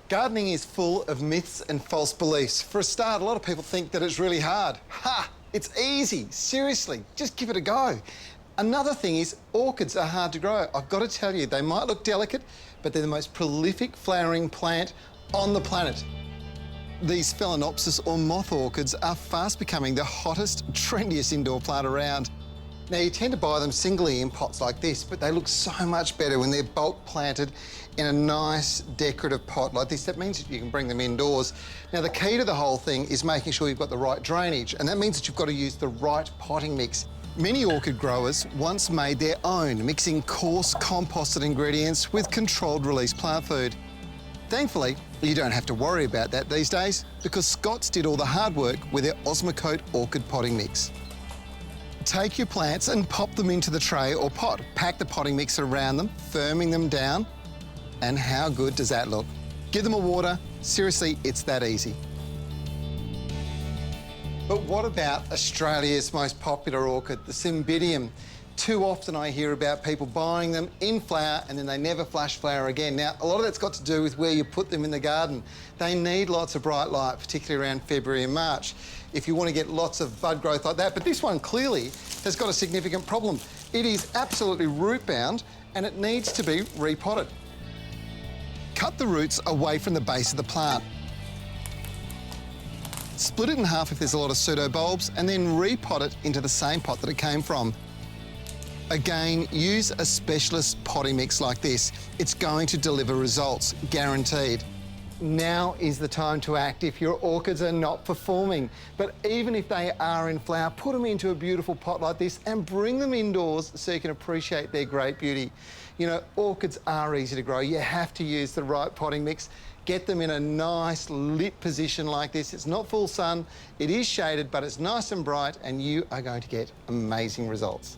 Gardening is full of myths and false beliefs. For a start, a lot of people think that it's really hard. Ha! It's easy. Seriously, just give it a go. Another thing is orchids are hard to grow. I've got to tell you, they might look delicate, but they're the most prolific flowering plant on the planet. These Phalaenopsis or moth orchids are fast becoming the hottest, trendiest indoor plant around. Now, you tend to buy them singly in pots like this, but they look so much better when they're bulk planted in a nice decorative pot like this. That means that you can bring them indoors. Now, the key to the whole thing is making sure you've got the right drainage, and that means that you've got to use the right potting mix. Many orchid growers once made their own, mixing coarse composted ingredients with controlled release plant food. Thankfully, you don't have to worry about that these days because Scott's did all the hard work with their Osmocote orchid potting mix. Take your plants and pop them into the tray or pot. Pack the potting mix around them, firming them down. And how good does that look? Give them a water. Seriously, it's that easy. But what about Australia's most popular orchid, the Cymbidium? Too often I hear about people buying them in flower and then they never flash flower again. Now, a lot of that's got to do with where you put them in the garden. They need lots of bright light, particularly around February and March, if you want to get lots of bud growth like that. But this one clearly has got a significant problem. It is absolutely root bound and it needs to be repotted. Cut the roots away from the base of the plant. Split it in half if there's a lot of pseudobulbs and then repot it into the same pot that it came from. Again, use a specialist potting mix like this. It's going to deliver results, guaranteed. Now is the time to act if your orchids are not performing. But even if they are in flower, put them into a beautiful pot like this and bring them indoors so you can appreciate their great beauty. You know, orchids are easy to grow. You have to use the right potting mix. Get them in a nice lit position like this. It's not full sun, it is shaded, but it's nice and bright, and you are going to get amazing results.